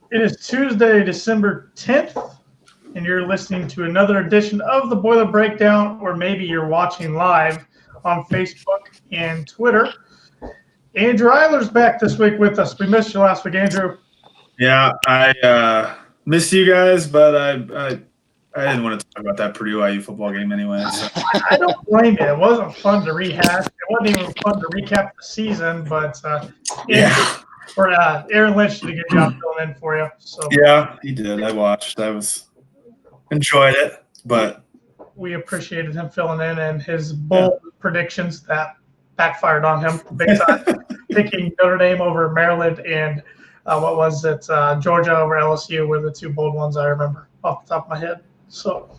It is Tuesday, December 10th, and you're listening to another edition of the Boiler Breakdown, or maybe you're watching live on Facebook and Twitter. Andrew Eiler's back this week with us. We missed you last week, Andrew. Yeah, I missed you guys, but I didn't want to talk about that Purdue IU football game anyway. So. I don't blame you. It wasn't fun to rehash. It wasn't even fun to recap the season, but Aaron Lynch did a good job filling in for you. So yeah, he did. I watched. Enjoyed it, but we appreciated him filling in and his bold predictions that backfired on him big time, picking Notre Dame over Maryland and Georgia over LSU were the two bold ones I remember off the top of my head. So,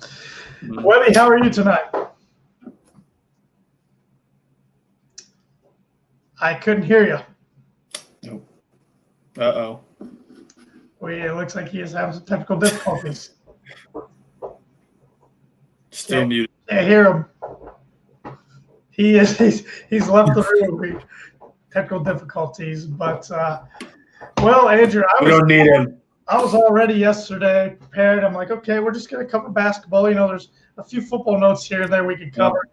Webby, how are you tonight? I couldn't hear you. Nope. Uh-oh. It looks like he is having some technical difficulties. Stay muted. I hear him. He's left the room. Technical difficulties, but Andrew, we don't need him. I was already yesterday prepared. I'm like, okay, we're just going to cover basketball. You know, there's a few football notes here and there we can cover.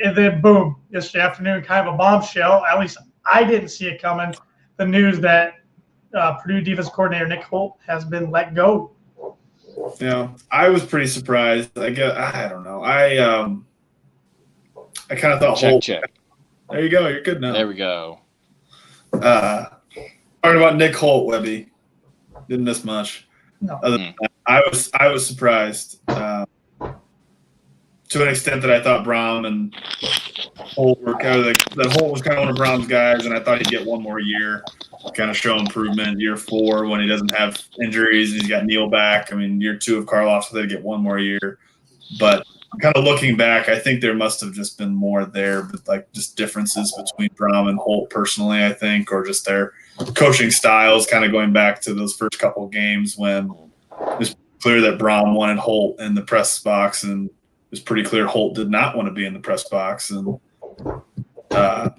And then, boom, yesterday afternoon, kind of a bombshell. At least I didn't see it coming. The news that Purdue defense coordinator Nick Holt has been let go. Yeah, I was pretty surprised. I don't know. I kind of thought Holt. Check. There you go. You're good now. There we go. Talking about Nick Holt, Webby. Didn't miss much. No. Other than that, I was surprised to an extent that I thought Braum and Holt were kind of that Holt was kind of one of Braum's guys, and I thought he'd get one more year, kind of show improvement. Year 4 when he doesn't have injuries, he's got Neal back. I mean, year 2 of Karloff, so they'd get one more year. But kind of looking back, I think there must have just been more there, but like just differences between Braum and Holt personally, I think, or just their coaching styles, kind of going back to those first couple of games when it was clear that Braum wanted Holt in the press box, and it was pretty clear Holt did not want to be in the press box. And I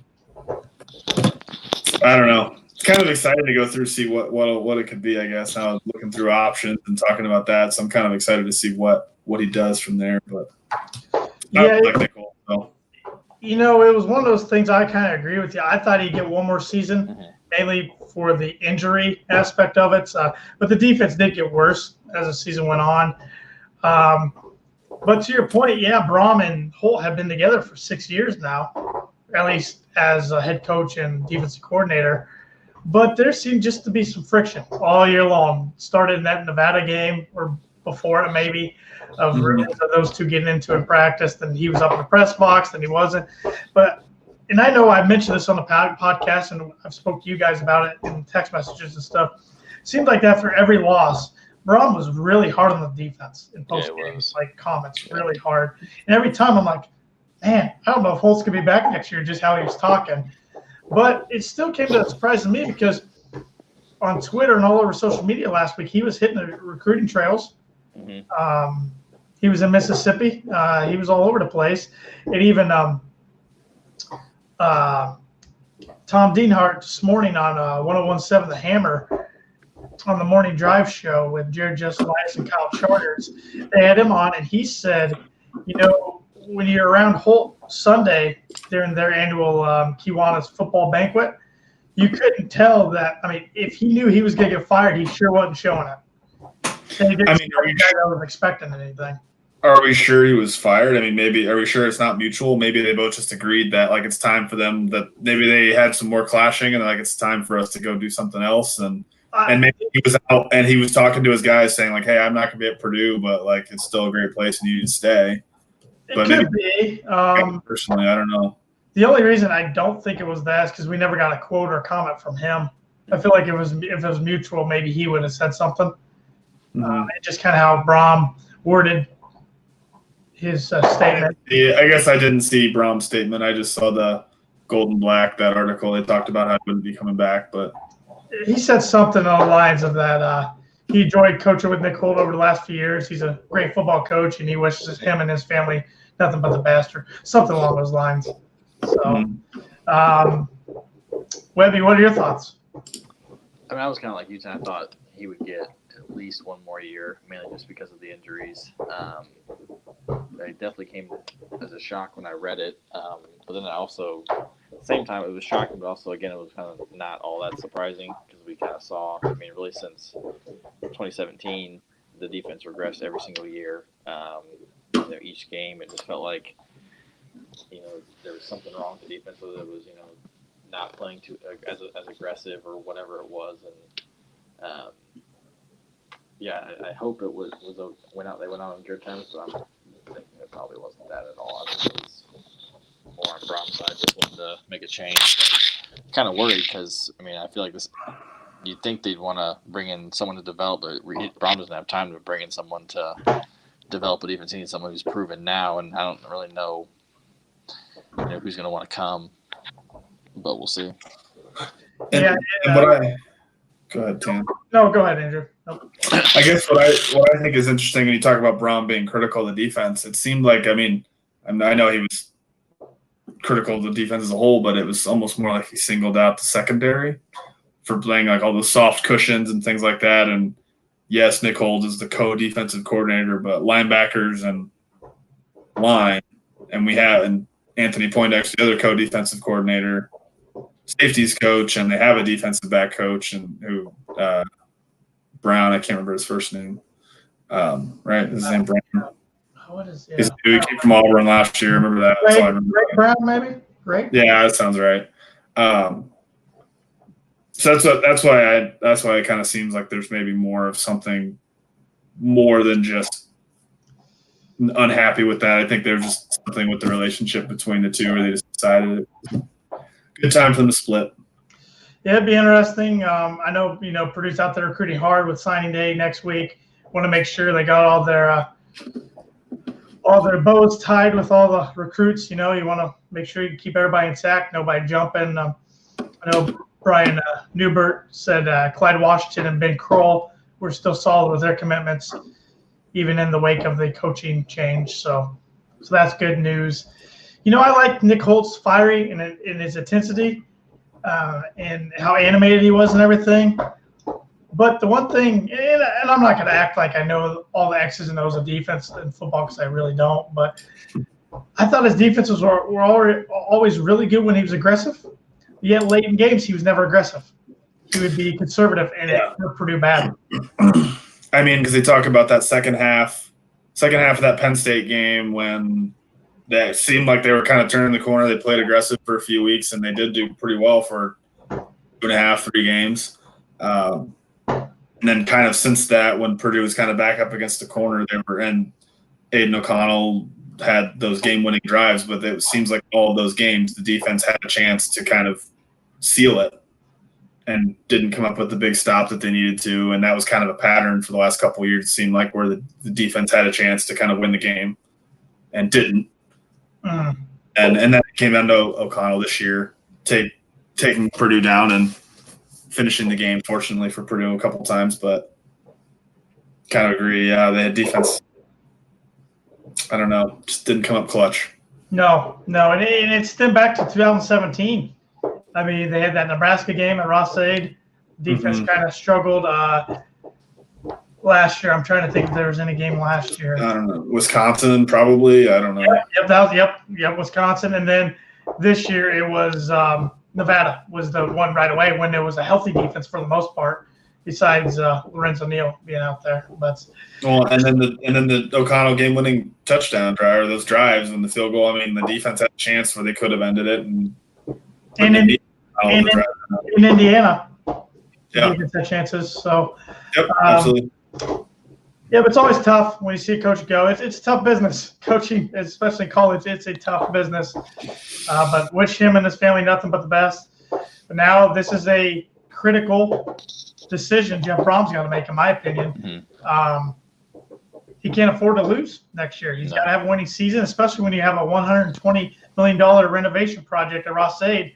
don't know. It's kind of exciting to go through, see what it could be, I guess. Now looking through options and talking about that, so I'm kind of excited to see what he does from there. But technical. So. You know, it was one of those things I kind of agree with you. I thought he'd get one more season, mainly for the injury aspect of it. But the defense did get worse as the season went on. But to your point, Braum and Holt have been together for 6 years now, at least as a head coach and defensive coordinator. But there seemed just to be some friction all year long. Started in that Nevada game or before it maybe, of rumors of those two getting into in practice. Then he was up in the press box, then he wasn't. And I know I've mentioned this on the podcast, and I've spoke to you guys about it in text messages and stuff. It seemed like after every loss, Braum was really hard on the defense in post games, like comments, really hard. And every time I'm like, man, I don't know if Holt's going to be back next year, just how he was talking. But it still came to a surprise to me because on Twitter and all over social media last week, he was hitting the recruiting trails. Mm-hmm. He was in Mississippi. He was all over the place. And even Tom Dienhart this morning on 101.7 The Hammer on the morning drive show with Jared Jesselitis and Kyle Charters, they had him on, and he said, you know, when you're around Holt Sunday during their annual Kiwanis football banquet, you couldn't tell that. I mean, if he knew he was going to get fired, he sure wasn't showing it. And I wasn't expecting anything. Are we sure he was fired? I mean, are we sure it's not mutual? Maybe they both just agreed that, like, it's time for them, that maybe they had some more clashing and, like, it's time for us to go do something else. And maybe he was out and he was talking to his guys saying, like, hey, I'm not going to be at Purdue, but, like, it's still a great place and you need to stay. It could be. Personally, I don't know. The only reason I don't think it was that is because we never got a quote or a comment from him. I feel like if it was mutual, maybe he would have said something. Just kind of how Braum worded his statement. Yeah, I guess I didn't see Braum's statement. I just saw the Gold and Black, that article. They talked about how he wouldn't be coming back, but he said something on the lines of that. He enjoyed coaching with Nick Holt over the last few years. He's a great football coach, and he wishes him and his family nothing but the best, or something along those lines. So, Webby, what are your thoughts? I mean, I was kind of like you, I thought he would get at least one more year, mainly just because of the injuries. It definitely came as a shock when I read it. But then I also, at the same time, it was shocking, but also, again, it was kind of not all that surprising because we kind of saw, I mean, really since 2017, the defense regressed every single year. Each game, it just felt like, there was something wrong with the defense, whether it was, not playing too as aggressive or whatever it was. And I hope it was they went out on good terms, but I'm thinking it probably wasn't that at all. I think it was more on Brom's side, just wanted to make a change. Kind of worried because, I mean, I feel like this. You'd think they'd want to bring in someone to develop, but Brom doesn't have time to bring in someone to develop a defense. He needs someone who's proven now, and I don't really know, who's going to want to come, but we'll see. Go ahead, Tim. No, go ahead, Andrew. Nope. I guess what I think is interesting when you talk about Brom being critical of the defense, it seemed like, I know he was critical of the defense as a whole, but it was almost more like he singled out the secondary for playing like all the soft cushions and things like that. And yes, Nick Holt is the co-defensive coordinator, but linebackers and line, and Anthony Poindexter, the other co-defensive coordinator, safeties coach, and they have a defensive back coach, and who Brown, I can't remember his first name. Right, his name Brown. What is He came from Auburn last year. Remember that? Ray Brown, maybe. Right? Yeah, that sounds right. So that's why it kind of seems like there's maybe more of something more than just unhappy with that. I think there's just something with the relationship between the two where they just decided good time for them to split. Yeah, it'd be interesting. I know, Purdue's out there recruiting hard with signing day next week. Want to make sure they got all their bows tied with all the recruits. You want to make sure you keep everybody intact, nobody jumping. I know Brian Newbert said Clyde Washington and Ben Kroll were still solid with their commitments, even in the wake of the coaching change. So that's good news. I like Nick Holt's fiery in his intensity and how animated he was and everything. But the one thing, and I'm not going to act like I know all the X's and O's of defense in football because I really don't, but I thought his defenses were always really good when he was aggressive. Yet late in games, he was never aggressive. He would be conservative, and it hurt Purdue bad. I mean, because they talk about that second half of that Penn State game when that seemed like they were kind of turning the corner. They played aggressive for a few weeks, and they did do pretty well for 2.5, 3 games. And then kind of since that, when Purdue was kind of back up against the corner, they were in. Aiden O'Connell had those game-winning drives, but it seems like all of those games, the defense had a chance to kind of seal it and didn't come up with the big stop that they needed to. And that was kind of a pattern for the last couple of years. It seemed like where the defense had a chance to kind of win the game and didn't. And then it came down to O'Connell this year, taking Purdue down and finishing the game, fortunately for Purdue, a couple times. But kind of agree, yeah, they had defense. I don't know, just didn't come up clutch. No, and it stemmed back to 2017. I mean, they had that Nebraska game at Ross-Ade. Defense kind of struggled last year. I'm trying to think if there was any game last year. I don't know. Wisconsin, probably. I don't know. Yep, Wisconsin. And then this year it was Nevada was the one right away when there was a healthy defense for the most part, besides Lorenzo Neal being out there. But and then the O'Connell game-winning touchdown drive, or those drives and the field goal. I mean, the defense had a chance where they could have ended it. In Indiana, defense had chances. So, absolutely. Yeah, but it's always tough when you see a coach go. It's tough business. Coaching, especially in college, it's a tough business. But wish him and his family nothing but the best. But now this is a critical decision Jeff Brom's got to make, in my opinion. He can't afford to lose next year. He's got to have a winning season, especially when you have a $120 million renovation project at Ross-Ade.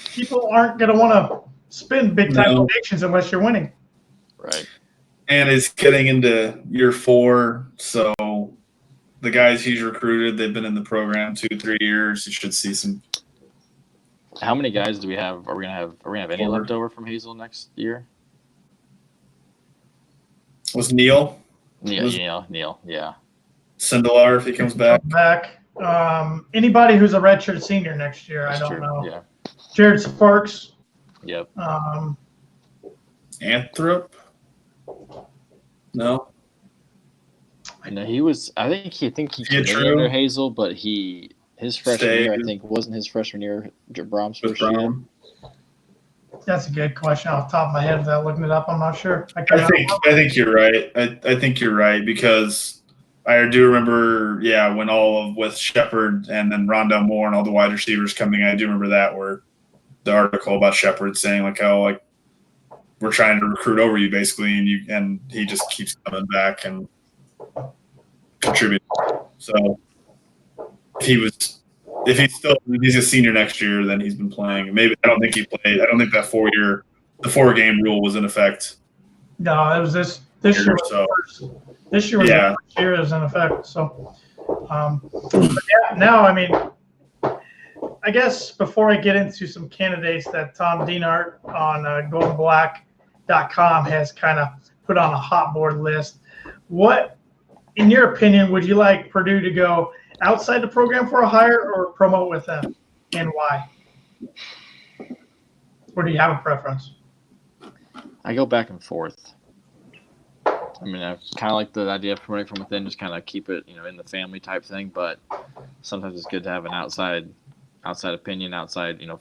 People aren't going to want to spend big-time donations unless you're winning. Right. And it's getting into year 4, so the guys he's recruited, they've been in the program 2-3 years. You should see some How many guys do we have? Are we gonna have any left over from Hazel next year? Was Neil? Neil, yeah. Sindelar if he comes back. Anybody who's a redshirt senior next year, That's I don't true. know. Yeah. Jared Sparks. Yep. Anthrop? No. No, he was. I think he committed true. under Hazel, but his freshman year, I think, wasn't his freshman year. Brom's first year. That's a good question off the top of my head. Without looking it up, I'm not sure. I think you're right. I think you're right because I do remember, when with Shepard and then Rondell Moore and all the wide receivers coming, I do remember that where the article about Shepard saying we're trying to recruit over you basically, and he just keeps coming back and contributing. So if he's a senior next year, then he's been playing. Maybe I don't think he played. I don't think that the 4-game rule was in effect. No, it was this year. This year was the first year it was in effect. So, now, I mean, I guess before I get into some candidates that Tom Dienhart on goldenblack.com has kind of put on a hot board list, what, in your opinion, would you like Purdue to go outside the program for a hire or promote with them, and why? Or do you have a preference? I go back and forth. I mean, I kind of like the idea of promoting from within, just kind of keep it, in the family type thing. But sometimes it's good to have an outside opinion,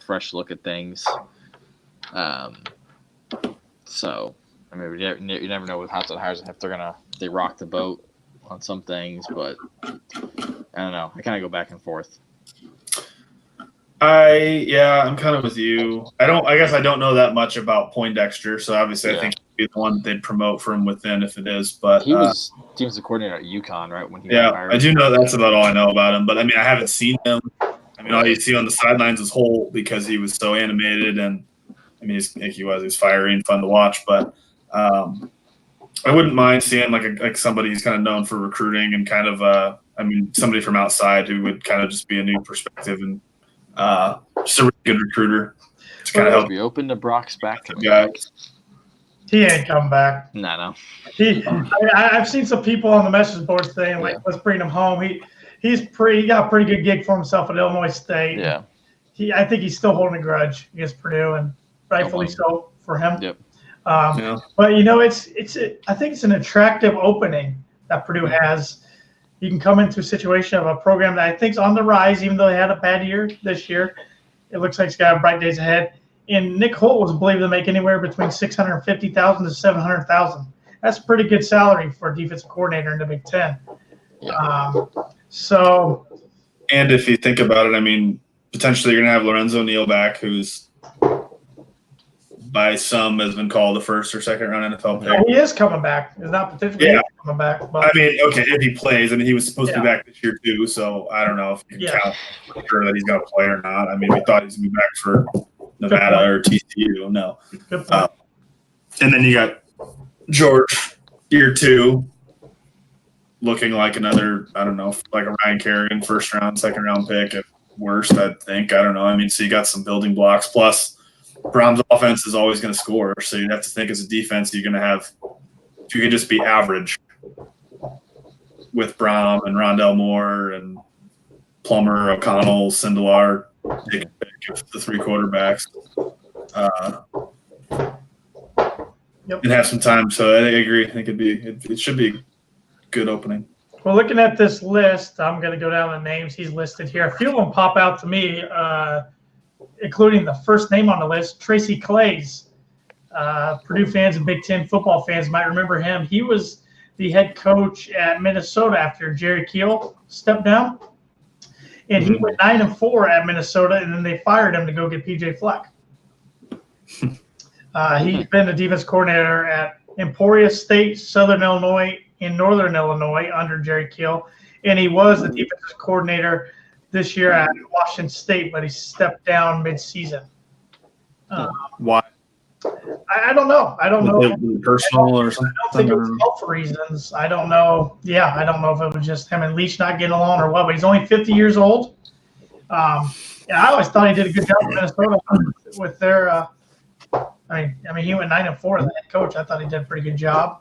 fresh look at things. So, I mean, you never know with outside hires if they rock the boat on some things, but I don't know. I kind of go back and forth. I'm kind of with you. I guess I don't know that much about Poindexter, so obviously I think he'd be the one they'd promote from within if it is. But he was defensive coordinator at UConn, right? When he got hired. I do know that's about all I know about him. But I mean, I haven't seen him. I mean, all you see on the sidelines is Holt because he was so animated, and I mean, he was fiery and fun to watch. But I wouldn't mind seeing like somebody who's kind of known for recruiting and kind of somebody from outside who would kind of just be a new perspective and just a really good recruiter to kind of help. Be open to Brock's back. He ain't coming back. No. I've seen some people on the message board saying let's bring him home. He got a pretty good gig for himself at Illinois State. Yeah. I think he's still holding a grudge against Purdue, and rightfully so for him. Yep. But I think it's an attractive opening that Purdue has. You can come into a situation of a program that I think is on the rise, even though they had a bad year this year. It looks like it's got bright days ahead. And Nick Holt was believed to make anywhere between $650,000 to $700,000. That's a pretty good salary for a defensive coordinator in the Big Ten. Yeah. And if you think about it, I mean, potentially you're going to have Lorenzo Neal back, who's by some has been called the first or second round NFL pick. He is coming back. He's not potentially coming back. But I mean, okay, if he plays, I mean, he was supposed to be back this year too, so I don't know if you can count for sure that he's going to play or not. I mean, we thought he was going to be back for Nevada or TCU. No. And then you got George, year 2, looking like another, I don't know, like a Ryan Kerrigan first round, second round pick at worst, I think. I don't know. I mean, so you got some building blocks. Plus, Brom's offense is always going to score, so you'd have to think as a defense you're going to have – if you could just be average with Brom and Rondell Moore and Plummer, O'Connell, Sindelar, take a pick of the 3 quarterbacks and have some time. So I agree. I think it should be a good opening. Well, looking at this list, I'm going to go down the names he's listed here. A few of them pop out to me, including the first name on the list, Tracy Claeys. Purdue fans and Big Ten football fans might remember him. He was the head coach at Minnesota after Jerry Kiel stepped down. And he went 9-4 at Minnesota, and then they fired him to go get PJ Fleck. He's been the defense coordinator at Emporia State, Southern Illinois, and Northern Illinois under Jerry Kiel. And he was the defensive coordinator this year at Washington State, but he stepped down mid-season. Why? I don't know. I don't know. Personal or something? I don't think it was health reasons. I don't know. Yeah, I don't know if it was just him and Leach not getting along or what, but he's only 50 years old. Yeah, I always thought he did a good job in Minnesota with their. I mean, he went 9-4 as the head coach. I thought he did a pretty good job.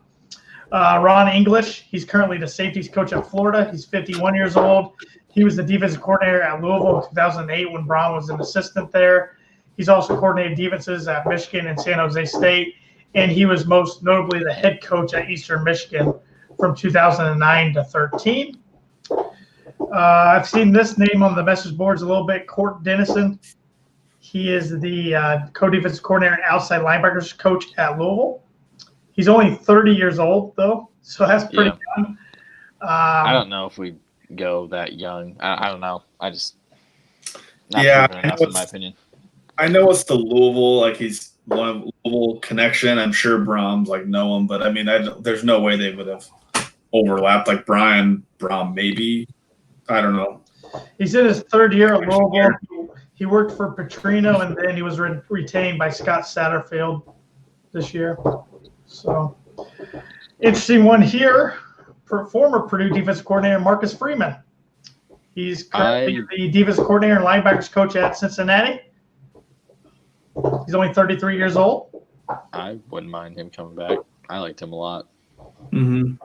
Ron English, he's currently the safeties coach at Florida. He's 51 years old. He was the defensive coordinator at Louisville in 2008 when Braun was an assistant there. He's also coordinated defenses at Michigan and San Jose State, and he was most notably the head coach at Eastern Michigan from 2009 to 13. I've seen this name on the message boards a little bit, Court Dennison. He is the co-defensive coordinator and outside linebackers coach at Louisville. He's only 30 years old, though, so that's pretty young. I don't know if we go that young. I don't know. I just not enough, in my opinion. I know it's the Louisville, like he's one of Louisville connection. I'm sure Brahms know him, but I mean, there's no way they would have overlapped. Like Braun maybe. I don't know. He's in his third year at Louisville. He worked for Petrino, and then he was retained by Scott Satterfield this year. So, interesting one here. Former Purdue defensive coordinator Marcus Freeman. He's currently the defensive coordinator and linebackers coach at Cincinnati. He's only 33 years old. I wouldn't mind him coming back. I liked him a lot. Mm-hmm.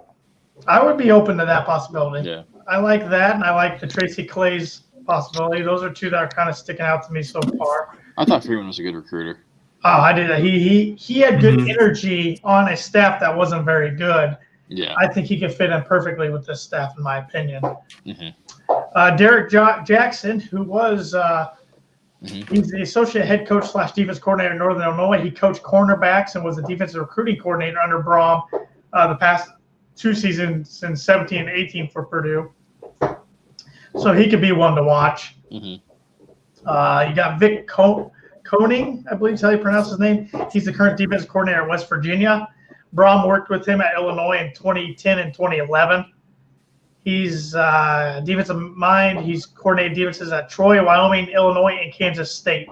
I would be open to that possibility. Yeah. I like that, and I like the Tracy Clay's possibility. Those are two that are kind of sticking out to me so far. I thought Freeman was a good recruiter. Oh, I did. He had good energy on a staff that wasn't very good. Yeah. I think he could fit in perfectly with this staff, in my opinion. Mm-hmm. Derek Jackson, who was he's the associate head coach / defense coordinator in Northern Illinois. He coached cornerbacks and was the defensive recruiting coordinator under Braum the past 2 seasons since 17 and 18 for Purdue. So he could be one to watch. Mm-hmm. You got Vic Koning, I believe is how you pronounce his name. He's the current defensive coordinator at West Virginia. Braum worked with him at Illinois in 2010 and 2011. He's defensive mind. He's coordinated defenses at Troy, Wyoming, Illinois, and Kansas State.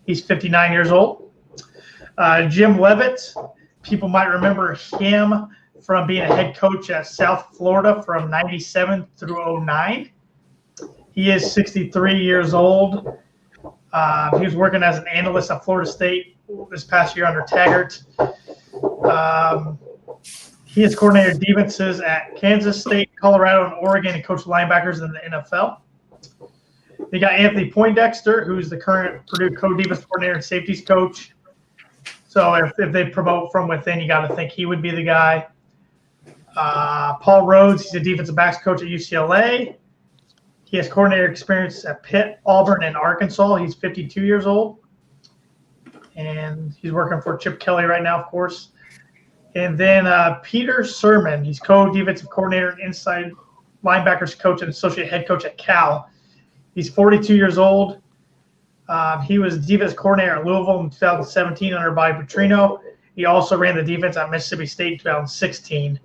He's 59 years old. Jim Leavitt, people might remember him from being a head coach at South Florida from 97 through 09. He is 63 years old. He was working as an analyst at Florida State this past year under Taggart. He has coordinated defenses at Kansas State, Colorado, and Oregon, and coached linebackers in the NFL. They got Anthony Poindexter, who's the current Purdue co-defense coordinator and safeties coach. So if they promote from within, you got to think he would be the guy. Paul Rhodes, he's a defensive backs coach at UCLA. He has coordinator experience at Pitt, Auburn, and Arkansas. He's 52 years old. And he's working for Chip Kelly right now, of course. And then Peter Sermon, he's co-defensive coordinator and inside linebackers coach and associate head coach at Cal. He's 42 years old. He was defense coordinator at Louisville in 2017 under Bobby Petrino. He also ran the defense at Mississippi State in 2016.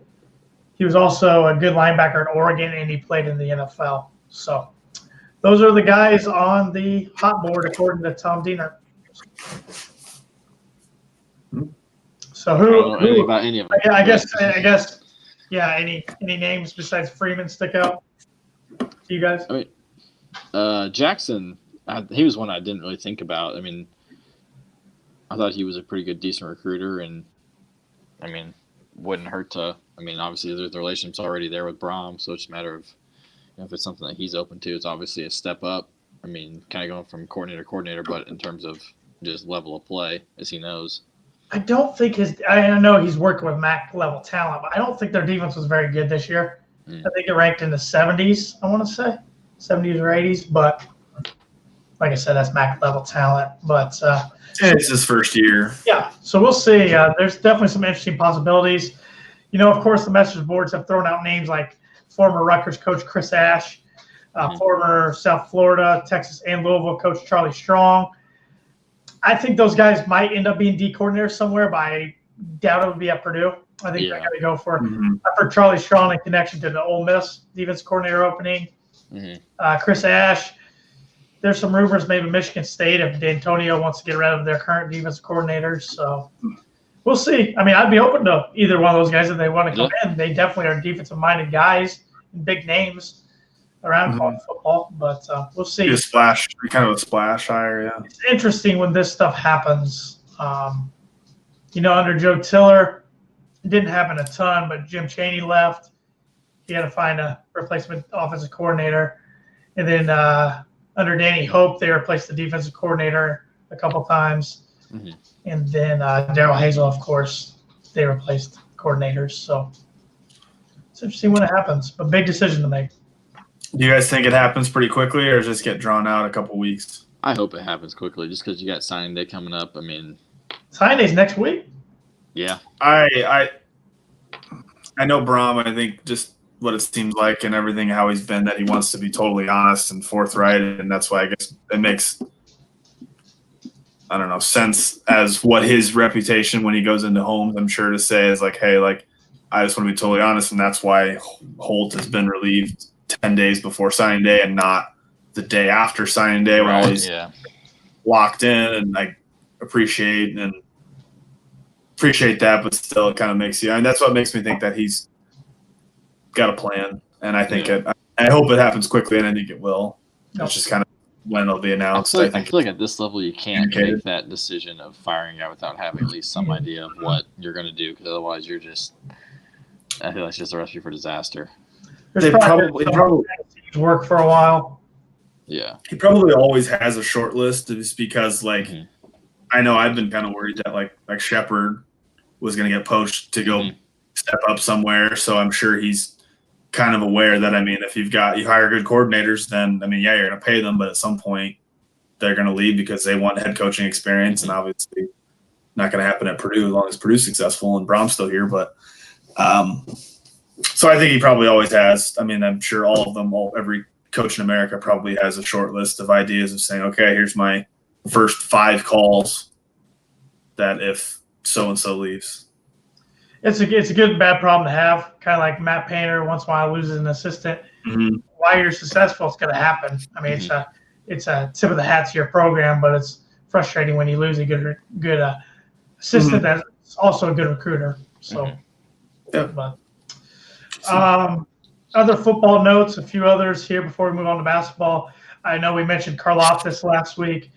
He was also a good linebacker at Oregon, and he played in the NFL. So those are the guys on the hot board, according to Tom Diener. So who about any of them? I guess, yeah. Any names besides Freeman stick out to you guys? I mean, Jackson, he was one I didn't really think about. I mean, I thought he was a pretty good, decent recruiter, and I mean, wouldn't hurt to. I mean, obviously the relationship's already there with Braum, so it's just a matter of if it's something that he's open to. It's obviously a step up. I mean, kind of going from coordinator to coordinator, but in terms of just level of play, as he knows. I don't think I know he's working with MAC level talent, but I don't think their defense was very good this year. I think it ranked in the 70s, I want to say, 70s or 80s. But like I said, that's MAC level talent. But it's his first year. Yeah, so we'll see. There's definitely some interesting possibilities. You know, of course, the message boards have thrown out names like former Rutgers coach Chris Ash, former South Florida, Texas, and Louisville coach Charlie Strong. I think those guys might end up being D coordinators somewhere, but I doubt it would be at Purdue. I think they're going to go for Charlie Strong in connection to the Ole Miss defense coordinator opening. Chris Ash. There's some rumors maybe Michigan State if D'Antonio wants to get rid of their current defense coordinators. So we'll see. I mean, I'd be open to either one of those guys if they want to come in. They definitely are defensive-minded guys, big names. around college football, but we'll see. Be a splash, kind of a splash hire, yeah. It's interesting when this stuff happens. Under Joe Tiller, it didn't happen a ton, but Jim Chaney left. He had to find a replacement offensive coordinator. And then under Danny Hope, they replaced the defensive coordinator a couple times. Mm-hmm. And then Darryl Hazel, of course, they replaced coordinators. So it's interesting when it happens, but big decision to make. Do you guys think it happens pretty quickly or just get drawn out a couple weeks? I hope it happens quickly just because you got signing day coming up. I mean, signing day's next week? Yeah. I know Brom, I think just what it seems like and everything, how he's been, that he wants to be totally honest and forthright. And that's why I guess it makes, I don't know, sense as what his reputation when he goes into homes, I'm sure, to say is like, hey, like, I just want to be totally honest. And that's why Holt has been relieved 10 days before signing day and not the day after signing day when all he's locked in. And I appreciate that, but still it kind of makes you, and that's what makes me think that he's got a plan. And I think I hope it happens quickly, and I think it will. It's just kind of when it'll be announced. I feel like at this level you can't make that decision of firing out without having at least some idea of what you're going to do, because otherwise you're just, I feel like it's just a recipe for disaster. They probably work for a while. Yeah. He probably always has a short list just because, like, I know I've been kind of worried that like Shepard was going to get poached to go step up somewhere. So I'm sure he's kind of aware that, I mean, if you hire good coordinators, then, I mean, yeah, you're going to pay them, but at some point they're going to leave because they want head coaching experience. And obviously not going to happen at Purdue as long as Purdue's successful and Brom's still here. But so I think he probably always has. I mean, I'm sure all of them, every coach in America probably has a short list of ideas of saying, okay, here's my first 5 calls that if so-and-so leaves. It's a good and bad problem to have, kind of like Matt Painter once in a while loses an assistant. Mm-hmm. While you're successful, it's going to happen. I mean, it's a tip of the hat to your program, but it's frustrating when you lose a good assistant that's also a good recruiter. So, but other football notes, a few others here before we move on to basketball. I know we mentioned Karlaftis last week,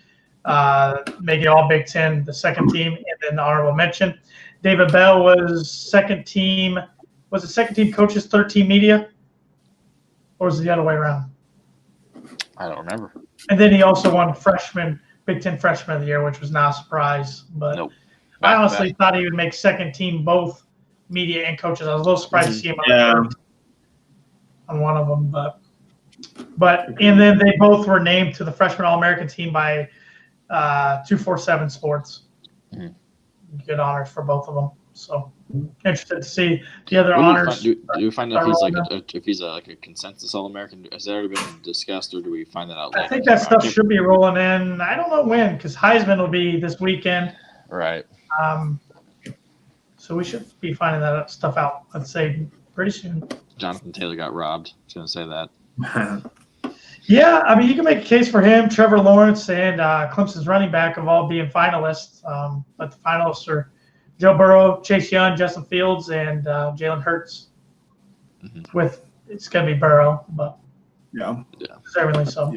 making all Big Ten, the second team, and then the honorable mention. David Bell was second team. Was it second team coaches, third team media? Or was it the other way around? I don't remember. And then he also won Big Ten freshman of the year, which was not a surprise. But I honestly thought he would make second team both media and coaches. I was a little surprised to see him on one of them. But and then they both were named to the freshman All-American team by 247 Sports. Mm-hmm. Good honors for both of them. So interested to see the other honors. Do we find out if he's like a consensus All-American? Has that already been discussed, or do we find that out later? I think that stuff should be rolling in. I don't know when, because Heisman will be this weekend. Right. So we should be finding that stuff out, I'd say, pretty soon. Jonathan Taylor got robbed. I was going to say that. Yeah, I mean, you can make a case for him, Trevor Lawrence, and Clemson's running back of all being finalists. But the finalists are Joe Burrow, Chase Young, Justin Fields, and Jalen Hurts. Mm-hmm. It's going to be Burrow, but deservedly so.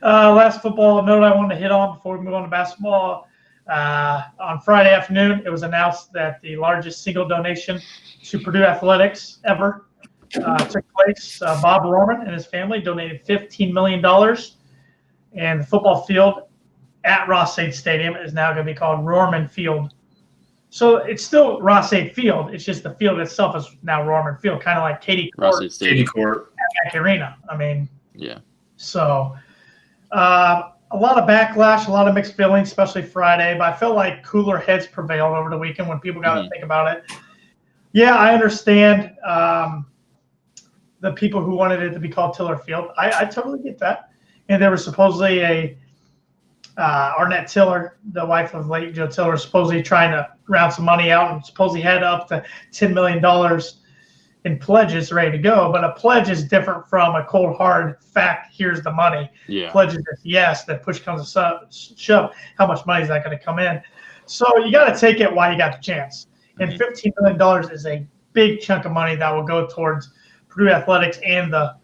Last football note I wanted to hit on before we move on to basketball. On Friday afternoon, it was announced that the largest single donation to Purdue athletics ever took place. Bob Rohrman and his family donated $15 million, and the football field at Ross-Ade Stadium is now going to be called Rohrman Field. So it's still Ross-Ade Field. It's just the field itself is now Rohrman Field, kind of like Katie Court at Mack Arena. I mean, So a lot of backlash, a lot of mixed feelings, especially Friday. But I felt like cooler heads prevailed over the weekend when people got to think about it. Yeah, I understand the people who wanted it to be called Tiller Field. I totally get that. And there was supposedly Arnett Tiller, the wife of late Joe Tiller, supposedly trying to round some money out and supposedly had up to $10 million in pledges ready to go. But a pledge is different from a cold, hard fact, here's the money. Pledge is yes, that push comes to shove. How much money is that going to come in? So you got to take it while you got the chance. And $15 million is a big chunk of money that will go towards Purdue Athletics and the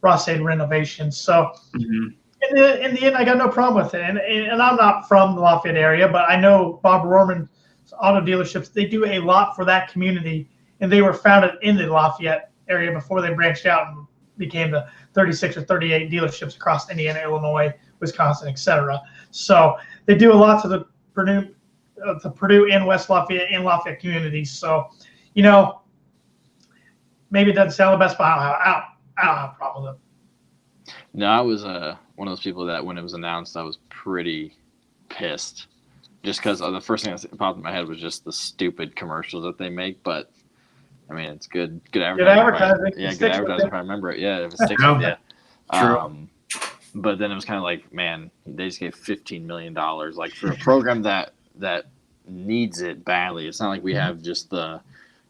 Ross-Ade renovation. So Mhm. in the end, I got no problem with it. And I'm not from the Lafayette area, but I know Bob Rohrman auto dealerships, they do a lot for that community. And they were founded in the Lafayette area before they branched out and became the 36 or 38 dealerships across Indiana, Illinois, Wisconsin, etc. So they do a lot to the Purdue and West Lafayette and Lafayette communities. So, maybe it doesn't sound the best, but I don't have a problem with it. No, I was one of those people that when it was announced, I was pretty pissed. Just because the first thing that popped in my head was just the stupid commercials that they make. But, I mean, it's good advertising. Good advertising. Yeah, good advertising if I remember it. Yeah, if it sticks with you. True. But then it was kind of like, man, they just gave $15 million like for a program that needs it badly. It's not like we have just the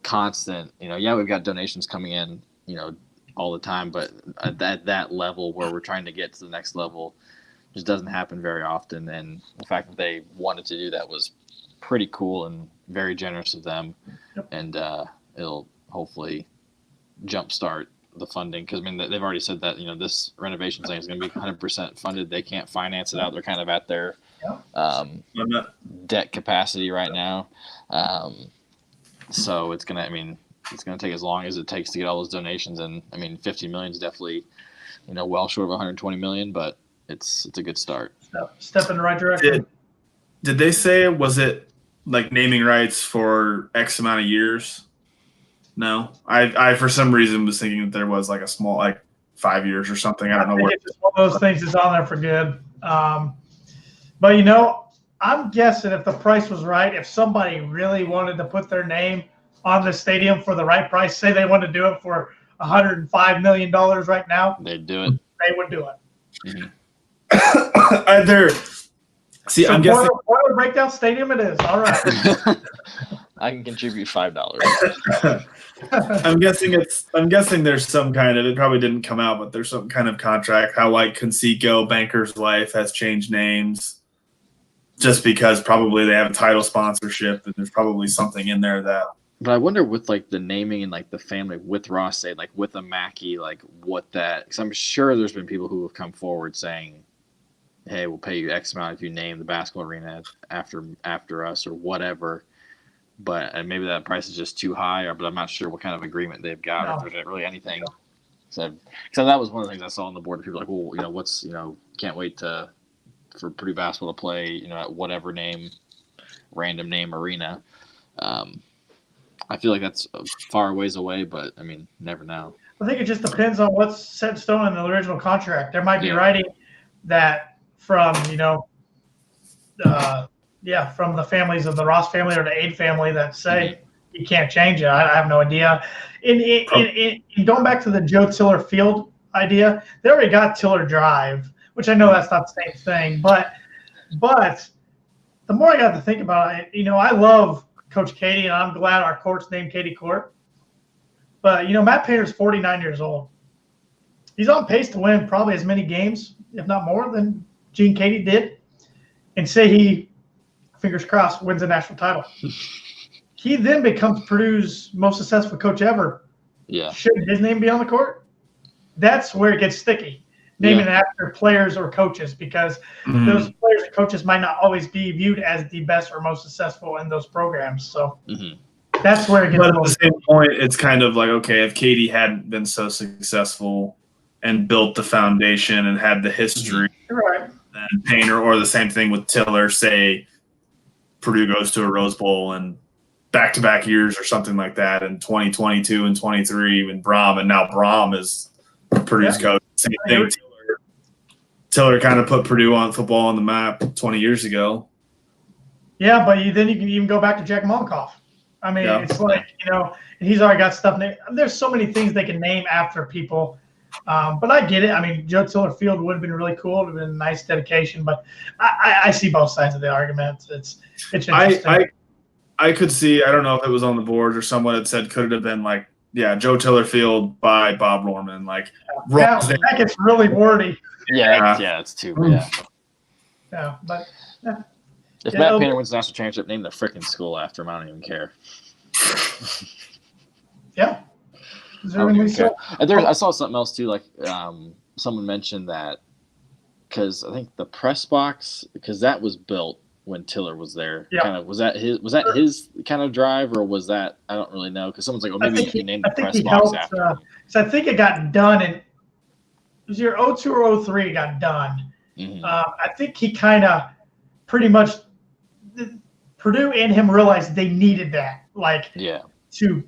constant, we've got donations coming in, all the time, but at that level where we're trying to get to the next level just doesn't happen very often. And the fact that they wanted to do that was pretty cool and very generous of them. Yep. And it'll hopefully jumpstart the funding, because I mean they've already said that this renovation thing is going to be 100% funded. They can't finance it out. They're kind of at their debt capacity right now. So it's going to take as long as it takes to get all those donations. And I mean, $50 million is definitely, well short of $120 million, but it's a good start. Step in the right direction. Did they say, was it like naming rights for X amount of years? No, I for some reason was thinking that there was like a small, like 5 years or something. I don't know what. It's just one of those things that's on there for good. But I'm guessing if the price was right, if somebody really wanted to put their name on the stadium for the right price, say they want to do it for $105 million right now, they'd do it. They would do it. Mm-hmm. I'm guessing. Boiler Breakdown Stadium it is. All right. I can contribute $5. I'm guessing there's some kind of, it probably didn't come out, but there's some kind of contract, how like Conseco, Banker's Life, has changed names just because probably they have a title sponsorship, and there's probably something in there that. But I wonder with like the naming and like the family with Ross-Ade, like with a Mackey, like what that, because I'm sure there's been people who have come forward saying, hey, we'll pay you X amount if you name the basketball arena after us or whatever. But maybe that price is just too high, but I'm not sure what kind of agreement they've got, or if there's really anything. So that was one of the things I saw on the board. People were like, well, can't wait for Purdue basketball to play, at whatever random name arena. I feel like that's far ways away, but I mean, never know. I think it just depends on what's set in stone in the original contract. There might be writing that from, from the families of the Ross family or the Ade family that say you can't change it. I have no idea. In going back to the Joe Tiller Field idea, they already got Tiller Drive, which I know that's not the same thing. But the more I got to think about it, I love Coach Katie, and I'm glad our court's named Katie Court. But, Matt Painter's 49 years old. He's on pace to win probably as many games, if not more, than Gene Katie did. And say he, fingers crossed, wins a national title. He then becomes Purdue's most successful coach ever. Yeah. Shouldn't his name be on the court? That's where it gets sticky. Naming after players or coaches, because those players and coaches might not always be viewed as the best or most successful in those programs. So that's where it gets. But at the same point, it's kind of like, okay, if Katie hadn't been so successful and built the foundation and had the history, right, then Painter, or the same thing with Tiller, say Purdue goes to a Rose Bowl and back-to-back years or something like that in 2022 and 23 with Brom, and now Brom is Purdue's coach. Same thing. Tiller kind of put Purdue football on the map 20 years ago. Yeah, but then you can even go back to Jack Monkoff. I mean, it's like, he's already got stuff named. There's so many things they can name after people. But I get it. I mean, Joe Tiller Field would have been really cool. It would have been a nice dedication. But I see both sides of the argument. It's interesting. I could see, I don't know if it was on the board or someone had said, could it have been like, Joe Tiller Field by Bob Rohrman. Like, that gets really wordy. Yeah, it's too bad. Yeah, but if Matt Painter wins the national championship, name the freaking school after him. I don't even care. Yeah, presumably so. I saw something else too. Like someone mentioned that because I think the press box, because that was built when Tiller was there. Yeah. Kind of was that his kind of drive, or was that, I don't really know, because someone's like, oh, maybe you named the press box after him. So I think it got done in, it was your 02 or 03 it got done. Mm-hmm. I think he kind of pretty much, Purdue and him realized they needed that, like to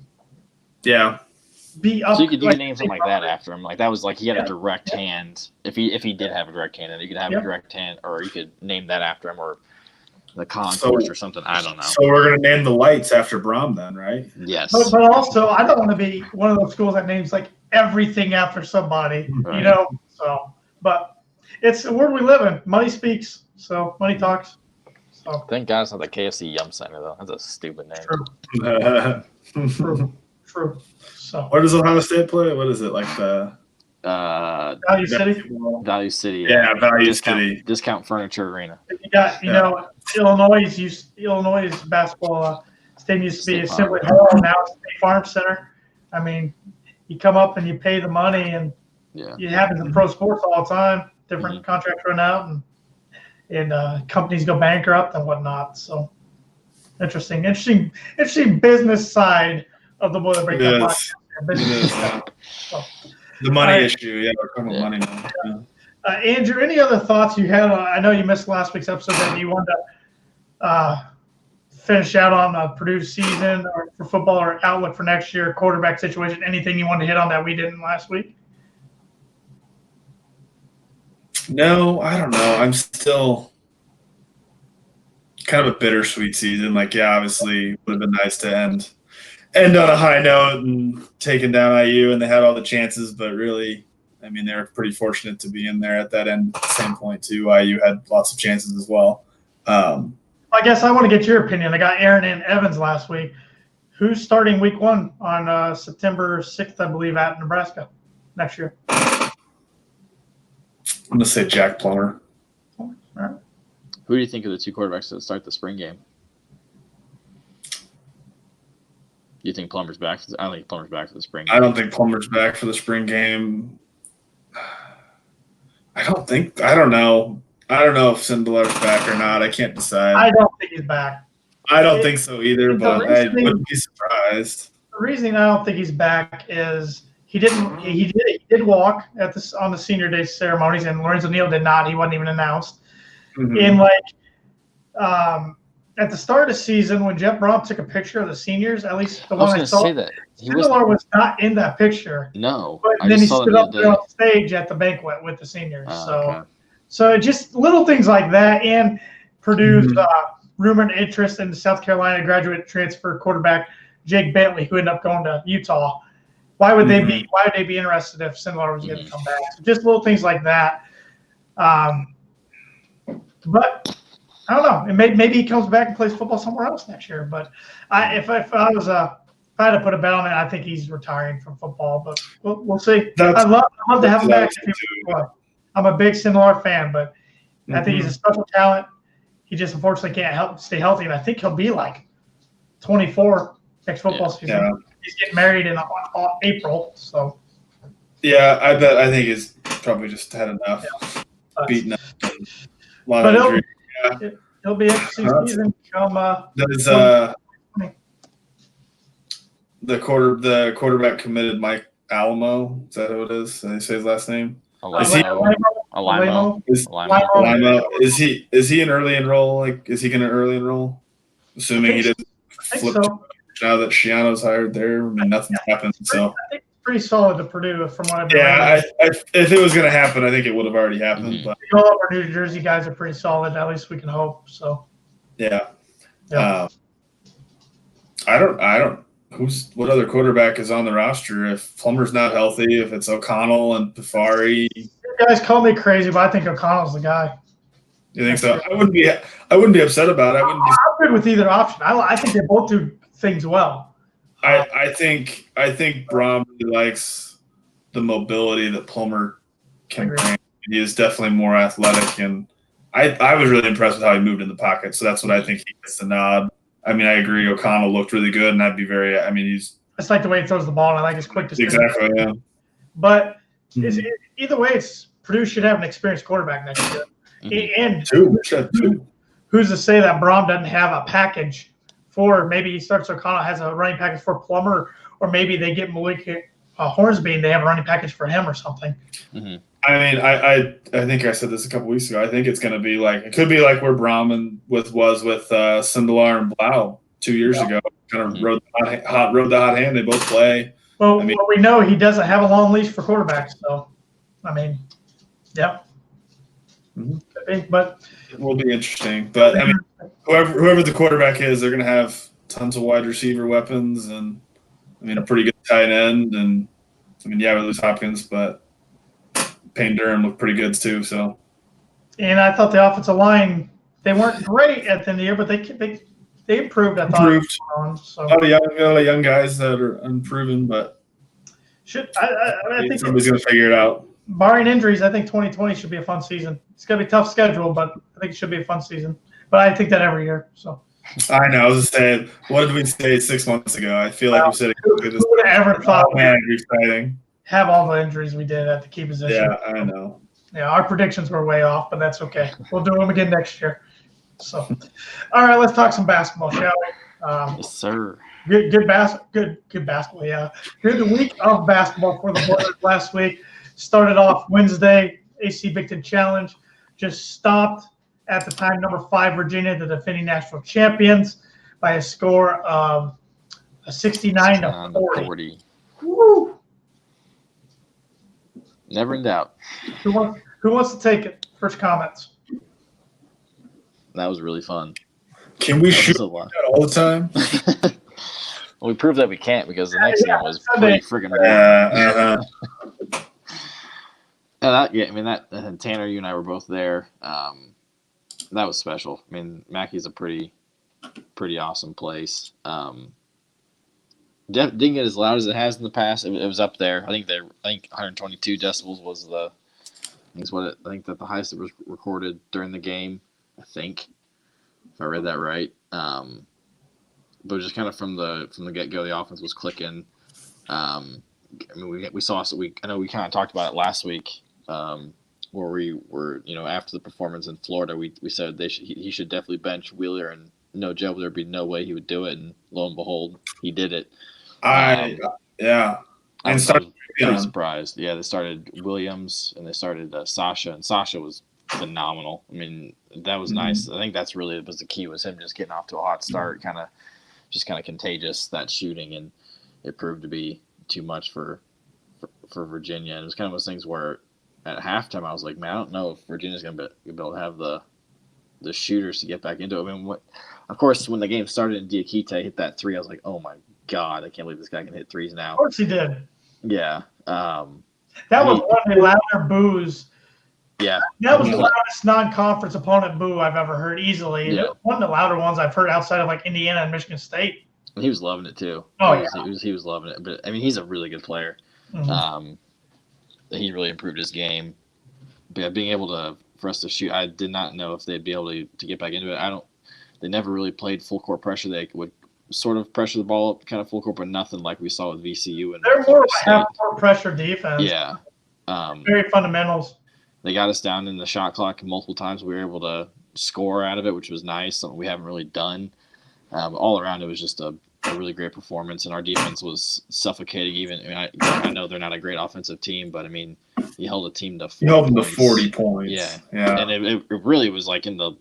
be up. So you could name something like that after him. Like that was like he had a direct hand. If he did have a direct hand, and you could have a direct hand, or you could name that after him, or the concourse or something. I don't know. So we're gonna name the lights after Brom then, right? Yes. But also, I don't want to be one of those schools that names like everything after somebody. Right. You know. So, but it's the world we live in. Money speaks. So money talks. So thank God it's not the KFC Yum Center though. That's a stupid name. True. So where does Ohio State play? What is it, like the Value City? Value City. Yeah, Value City. Discount Furniture Arena. You got, know, Illinois basketball stadium used to be Assembly Hall, now it's State Farm Center. I mean, you come up and you pay the money, and it happens in pro sports all the time. Different contracts run out, and companies go bankrupt and whatnot. So interesting business side of the Boiler Breakdown podcast. So, the money issue, we're talking about money now. Andrew, any other thoughts you had? I know you missed last week's episode that you wanted to finish out on Purdue's season or for football or outlook for next year, quarterback situation. Anything you wanted to hit on that we didn't last week? No, I don't know. I'm still kind of a bittersweet season. Like, obviously would have been nice to end on a high note and taking down IU, and they had all the chances, but really, I mean, they were pretty fortunate to be in there at that end at the same point too. IU had lots of chances as well. I guess I want to get your opinion. I got Aaron and Evans last week. Who's starting week 1 on September 6th, I believe, at Nebraska next year? I'm going to say Jack Plummer. All right. Who do you think of the two quarterbacks that start the spring game? Do you think Plummer's back? I don't think Plummer's back for the spring game. I don't think Plummer's back for the spring game. I don't know if Sindelar's back or not. I can't decide. I don't think he's back. I don't think so either, but I wouldn't be surprised. The reason I don't think he's back is he did walk on the senior day ceremonies, and Lorenzo Neal did not. He wasn't even announced. Mm-hmm. And at the start of the season, when Jeff Brom took a picture of the seniors, at least the one I saw, Sindelar was not in that picture. No. But then he stood up there on stage at the banquet with the seniors. So just little things like that. And Purdue's rumored interest in the South Carolina graduate transfer quarterback Jake Bentley, who ended up going to Utah. Why would they be interested if Sindelar was going to come back? So just little things like that. But I don't know. And maybe he comes back and plays football somewhere else next year. But if I had to put a bet on it, I think he's retiring from football. But we'll see. I'd love to have him back. I'm a big Sindelar fan, but I think he's a special talent. He just unfortunately can't stay healthy, and I think he'll be like 24 next football season. Yeah. He's getting married in April, so. Yeah, I think he's probably just had enough. Beaten up. A lot of injuries. It'll be interesting season. Does the quarterback committed Mike Alamo? Is that who it is? Did I say his last name? Alamo. Is he an early enroll? Like, is he going to early enroll? Assuming he didn't flip now that Shiano's hired there. I mean, nothing's happened. So I think it's pretty solid to Purdue from what I've been if it was going to happen, I think it would have already happened. But all of our New Jersey guys are pretty solid. At least we can hope. So I don't. What other quarterback is on the roster? If Plummer's not healthy, if it's O'Connell and Pafari. You guys call me crazy, but I think O'Connell's the guy. You think so? I wouldn't be upset about it. I'm good with either option. I think they both do things well. I think Brom really likes the mobility that Plummer can bring. He is definitely more athletic, and I was really impressed with how he moved in the pocket. So that's what I think he gets the nod. I mean, I agree. O'Connell looked really good, and I'd be very. I mean, he's just like the way he throws the ball, and I like his quick decision. Exactly. Yeah. But either way, Purdue should have an experienced quarterback next year. And Two. who's to say that Brom doesn't have a package for maybe he starts O'Connell has a running package for Plummer, or maybe they get Malik Hornsby and they have a running package for him or something. Mm-hmm. I mean, I think I said this a couple weeks ago. I think it's going to be like it could be like where Brahman was with Sindelar and Blau 2 years ago. Kind of rode the hot hand. They both play. Well, we know he doesn't have a long leash for quarterbacks, so I mean, yeah. Mm-hmm. But it will be interesting. But I mean, whoever the quarterback is, they're going to have tons of wide receiver weapons, and I mean a pretty good tight end. And I mean, yeah, we lose Hopkins, but Payne Durham looked pretty good too. So, and I thought the offensive line, they weren't great at the end of the year, but they improved. I thought. A lot of young guys that are unproven, but I think somebody's going to figure it out. Barring injuries, I think 2020 should be a fun season. It's going to be a tough schedule, but I think it should be a fun season. But I think that every year. So. I know. I was just saying, what did we say 6 months ago? I feel like we said who would have ever thought? Oh, man, it'd be exciting. Have all the injuries we did at the key position. Yeah, I know. Yeah, our predictions were way off, but that's okay. We'll do them again next year. So, all right, let's talk some basketball, shall we? Yes, sir. Good basketball. Yeah, good week of basketball for the Warriors last week. Started off Wednesday, AC Big Ten Challenge. Just stopped at the time number 5 Virginia, the defending national champions, by a score of 69-40. Woo! Never in doubt. Who wants to take it? First comments. That was really fun. Can we shoot that all the time? Well, we proved that we can't because the next game was pretty freaking boring. Tanner, you and I were both there. That was special. I mean, Mackey's a pretty awesome place. Didn't get as loud as it has in the past. It was up there. I think 122 decibels was that the highest that was recorded during the game. I think, if I read that right. But just kind of from the get go, the offense was clicking. I mean, we saw. I know we kind of talked about it last week, where we were, after the performance in Florida, we said he should definitely bench Wheeler and no Joe. There'd be no way he would do it, and lo and behold, he did it. I was pretty surprised. Yeah, they started Williams and they started Sasha, and Sasha was phenomenal. I mean, that was nice. I think that's really was the key, was him just getting off to a hot start, kind of contagious, that shooting, and it proved to be too much for Virginia. And it was kind of those things where at halftime I was like, man, I don't know if Virginia's going to be able to have the shooters to get back into it. I mean, of course, when the game started and Diakite hit that three, I was like, oh my God, I can't believe this guy can hit threes now. Of course he did. Yeah. That was one of the louder boos. Yeah. That was the loudest non-conference opponent boo I've ever heard, easily. Yeah. One of the louder ones I've heard outside of like Indiana and Michigan State. He was loving it too. Oh, he was loving it. But I mean, he's a really good player. Mm-hmm. He really improved his game. But being able for us to shoot, I did not know if they'd be able to get back into it. They never really played full court pressure. They would sort of pressure the ball up kind of full court, but nothing like we saw with VCU. And they're more of a half court pressure defense. Yeah. Very fundamentals. They got us down in the shot clock multiple times. We were able to score out of it, which was nice, something we haven't really done. All around, it was just a really great performance, and our defense was suffocating. Even I know they're not a great offensive team, but I mean, you held a team to 40 points. Yeah. And it really was like in the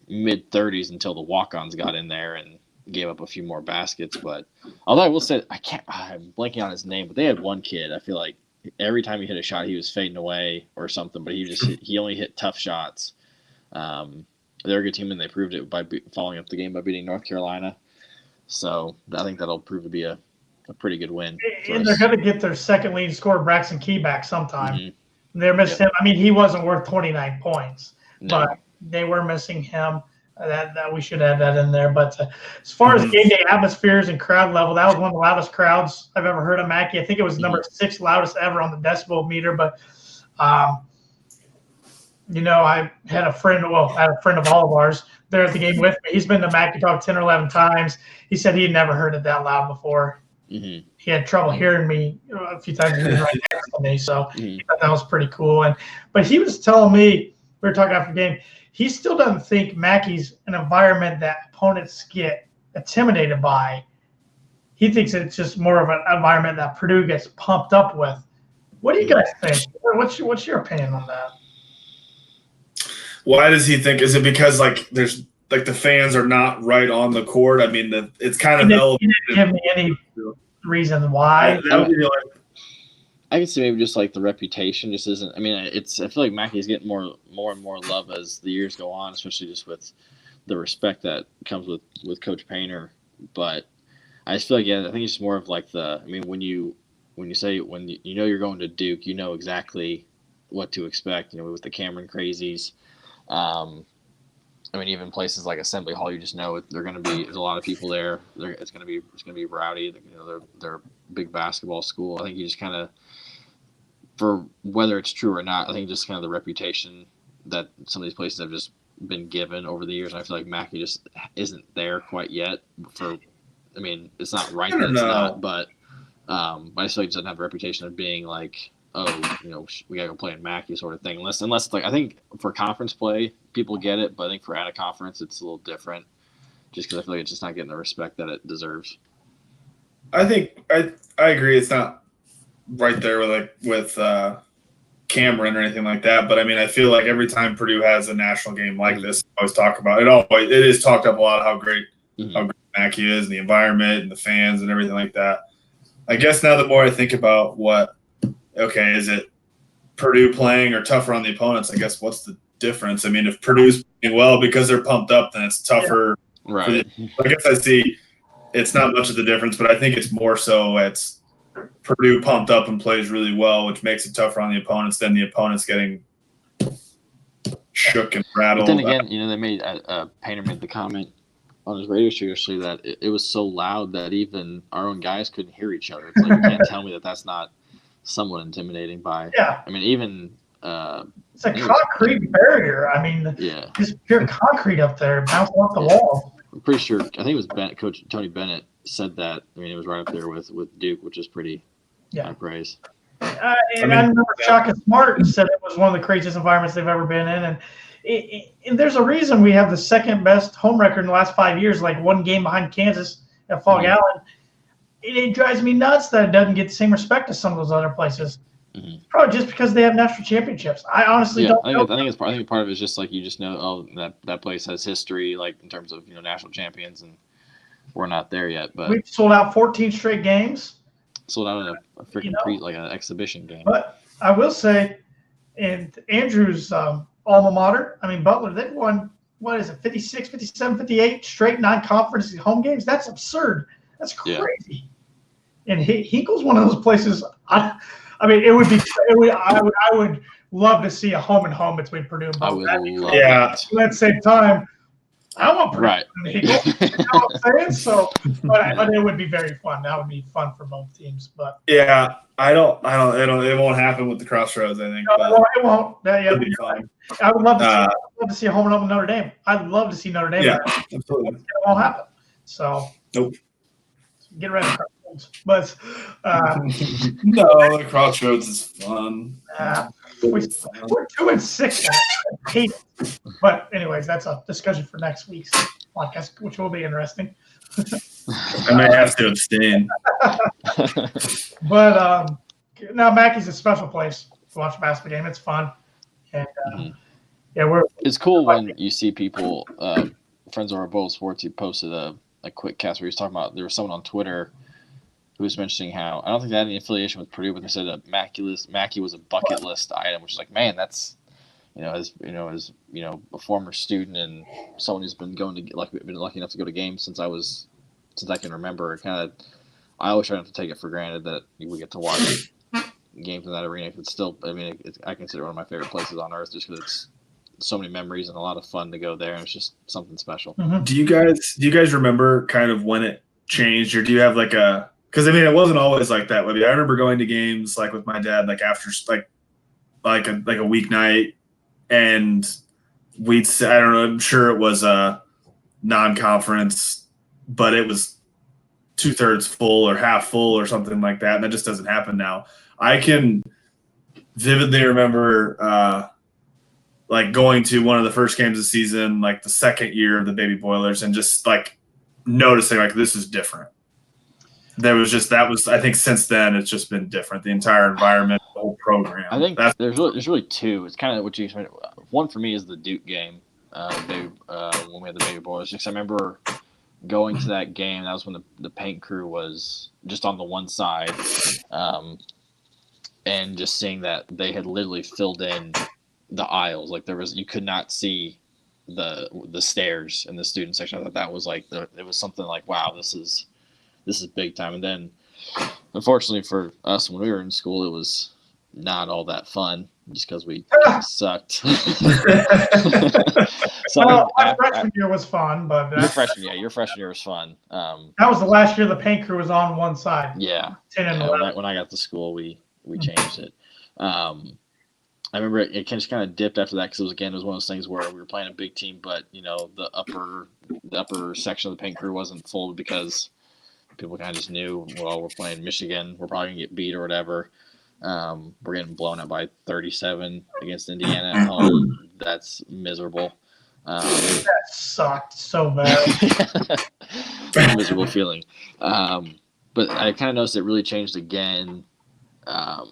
mid-30s until the walk-ons got in there and gave up a few more baskets. But although I will say, I'm blanking on his name, but they had one kid. I feel like every time he hit a shot, he was fading away or something, but he only hit tough shots. They're a good team, and they proved it by following up the game by beating North Carolina. So I think that'll prove to be a pretty good win. And they're going to get their second leading scorer, Braxton Key, back sometime. Mm-hmm. They're missing him. I mean, he wasn't worth 29 points, but they were missing him. That we should add that in there. But as far as game day atmospheres and crowd level, that was one of the loudest crowds I've ever heard of Mackey. I think it was number 6 loudest ever on the decibel meter. But I had a friend of all of ours there at the game with me. He's been to Mackey Talk 10 or 11 times. He said he had never heard it that loud before. Hmm. He had trouble hearing me a few times. He was right next to me, so I thought that was pretty cool. But he was telling me, we were talking after the game, he still doesn't think Mackey's an environment that opponents get intimidated by. He thinks it's just more of an environment that Purdue gets pumped up with. What do you guys think? What's your opinion on that? Why does he think? Is it because there's the fans are not right on the court? I mean, it's kind of elevated. You didn't give me any reason why. That would be like, I can see maybe just the reputation just isn't. I mean, I feel like Mackey's getting more and more love as the years go on, especially just with the respect that comes with Coach Painter. But I just feel like, I think it's just more of I mean, when you say when you know you're going to Duke, you know exactly what to expect. With the Cameron crazies. I mean, even places like Assembly Hall, you just know there's a lot of people there. It's gonna be rowdy. They're a big basketball school. I think you just kind of, for whether it's true or not, I think just kind of the reputation that some of these places have just been given over the years. And I feel like Mackey just isn't there quite yet. I mean, it's not right that it's not, but I just feel like it doesn't have a reputation of being we gotta go play in Mackey sort of thing. Unless I think for conference play, people get it, but I think for out of conference, it's a little different. Just because I feel like it's just not getting the respect that it deserves. I think I agree. It's not right there with Cameron or anything like that. But I mean, I feel like every time Purdue has a national game like this, I always talk about it. It is talked up a lot how great Mackey is, and the environment, and the fans, and everything like that. I guess now the more I think about is it Purdue playing or tougher on the opponents? I guess what's the difference? I mean, if Purdue's playing well because they're pumped up, then it's tougher. Yeah. Right. I guess I see it's not much of the difference, but I think it's more so it's Purdue pumped up and plays really well, which makes it tougher on the opponents than the opponents getting shook and rattled. But then again, they made Painter made the comment on his radio show yesterday that it was so loud that even our own guys couldn't hear each other. It's you can't tell me that that's not somewhat intimidating by. Yeah. I mean, even it's a concrete barrier. I mean, just pure concrete up there, bouncing off the wall. I'm pretty sure. I think it was Coach Tony Bennett said that. I mean, it was right up there with Duke, which is pretty high praise. I remember Shaka Smart said it was one of the craziest environments they've ever been in, and there's a reason we have the second best home record in the last 5 years, one game behind Kansas at Fog Allen. It drives me nuts that it doesn't get the same respect as some of those other places. Mm-hmm. Probably just because they have national championships. I honestly don't know. I think part of it is just you just know, that place has history, in terms of national champions, and we're not there yet. But we've sold out 14 straight games. Sold out in a freaking an exhibition game. But I will say, in Andrew's alma mater, I mean Butler, they've won 56, 57, 58 straight non-conference home games. That's absurd. That's crazy. Yeah. And Hinkle's one of those places. I mean, it would be. I would love to see a home and home between Purdue and Butler. I would love that. At the same time, I want Purdue and Hinkle. You know what I'm saying? So, but it would be very fun. That would be fun for both teams. But yeah, it won't happen with the Crossroads. I think. No, it won't. It'll be fun. I would love to see a home and home with Notre Dame. I'd love to see Notre Dame. Yeah, absolutely. It won't happen. So. Nope. Get rid of Crossroads. But no, the Crossroads is fun. We're 2-6. I hate it. But anyways, that's a discussion for next week's podcast, which will be interesting. I may have to abstain. But now Mackey's a special place to watch a basketball game. It's fun, and it's cool when you see people, friends of our Bowl Sports. He posted a quick cast where he was talking about, there was someone on Twitter who was mentioning how, I don't think they had any affiliation with Purdue, but they said that Mackey was a bucket list item, which is man, that's, as a former student and someone who's been going to been lucky enough to go to games since I can remember. I always try not to take it for granted that we get to watch games in that arena. It's still, I consider it one of my favorite places on earth just because it's so many memories and a lot of fun to go there, and it's just something special. Mm-hmm. Do you guys remember kind of when it changed, or do you have because it wasn't always like that with you. I remember going to games with my dad after like a weeknight, and we'd I don't know, I'm sure it was a non-conference, but it was 2/3 full or half full or something like that, and that just doesn't happen now. I can vividly remember like going to one of the first games of the season, like the second year of the Baby Boilers, and just like noticing like this is different. I think since then it's just been different. The entire environment, the whole program. I think there's really two. It's kind of what you explained. One for me is the Duke game. When we had the Baby Boilers, because I remember going to that game. That was when the paint crew was just on the one side, and just seeing that they had literally filled in the aisles. Like you could not see the stairs in the student section. I thought that was like it was something like, wow, this is big time. And then, unfortunately for us, when we were in school, it was not all that fun just because we sucked. So my freshman year was fun, but your freshman year was fun. That was the last year the paint crew was on one side. Yeah. 10 and 11. When I got to school, we changed it. I remember it just kind of dipped after that because it was one of those things where we were playing a big team, but the upper section of the paint crew wasn't full because people kind of just knew, well, we're playing Michigan, we're probably gonna get beat or whatever. We're getting blown out by 37 against Indiana at home. That's miserable. That sucked so bad. Miserable feeling. But I kind of noticed it really changed again. I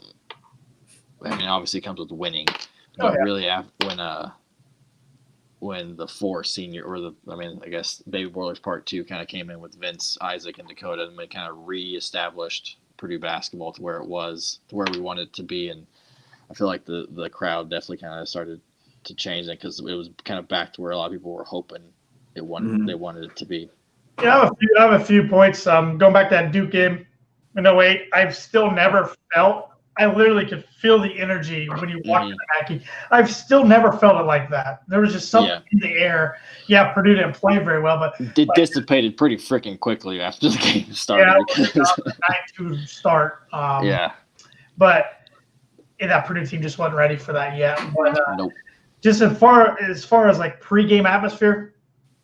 mean, obviously it comes with winning, but really when the four senior I guess Baby Boilers Part 2 kind of came in with Vince, Isaac, and Dakota, and we kind of reestablished Purdue basketball to where we wanted it to be. And I feel like the crowd definitely kind of started to change it because it was kind of back to where a lot of people were hoping they wanted it to be. Yeah, I have a few points. Going back to that Duke game in 08, I've still never felt. I literally could feel the energy when you walked in the Mackey. I've still never felt it like that. There was just something in the air. Yeah, Purdue didn't play very well, but it dissipated pretty freaking quickly after the game started. Yeah, it was a 9-2 start. But that Purdue team just wasn't ready for that yet. But, nope. Just as far as like pregame atmosphere,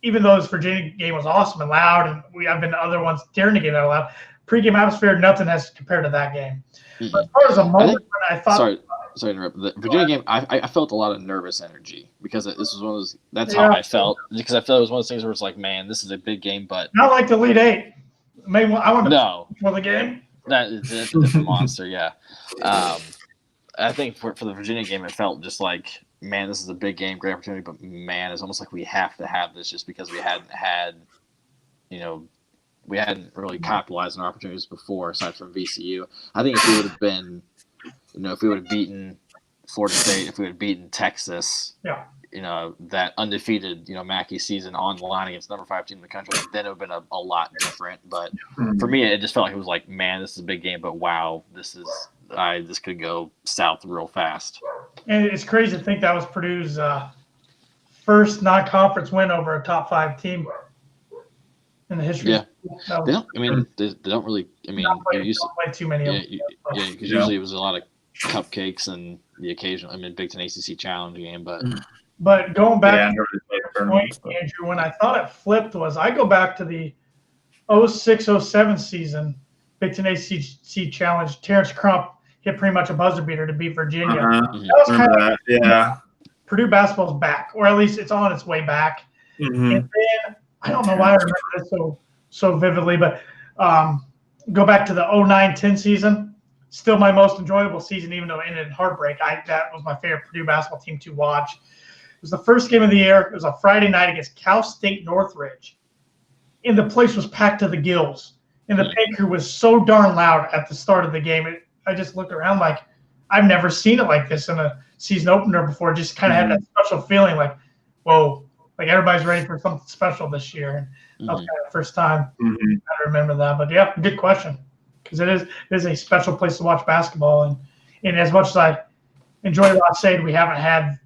even though this Virginia game was awesome and loud, and I've been to other ones during the game that were loud, pregame atmosphere, nothing has compared to that game. Mm-hmm. But as far as a moment when I thought, sorry to interrupt. The Virginia game, I felt a lot of nervous energy because this was one of those. That's how I felt, because I felt it was one of those things where it's like, man, this is a big game, but not like the Elite Eight. Maybe I want to for the game. That's a different monster. Yeah, I think for the Virginia game, it felt just like, man, this is a big game, great opportunity, but man, it's almost like we have to have this just because we hadn't had, we hadn't really capitalized on our opportunities before, aside from VCU. I think if we would have been, if we would have beaten Florida State, if we would have beaten Texas, that undefeated, Mackey season on the line against number 5 team in the country, then it would have been a lot different. But for me, it just felt like it was like, man, this is a big game, but wow, this could go south real fast. And it's crazy to think that was Purdue's first non-conference win over a top 5 team in the history. Yeah. They don't really. I mean, play too many of them. Because usually it was a lot of cupcakes and the occasional. Big Ten ACC challenge game, But going back to the point, Andrew, when I thought it flipped was I go back to the 06-07 season, Big Ten ACC challenge. Terrence Crump hit pretty much a buzzer beater to beat Virginia. That was kind of Purdue basketball's back, or at least it's on its way back. And then I don't know why I remember this so vividly, but go back to the 09-10 season. Still my most enjoyable season, even though it ended in heartbreak. That was my favorite Purdue basketball team to watch. It was the first game of the year. It was a Friday night against Cal State Northridge. And the place was packed to the gills. And the paint crew was so darn loud at the start of the game. I just looked around like, I've never seen it like this in a season opener before. Just kind of had that special feeling like, whoa, like everybody's ready for something special this year. And that was kind of the first time I remember that. But yeah, good question. Because it is a special place to watch basketball. And as much as I enjoy Ross-Ade, we haven't had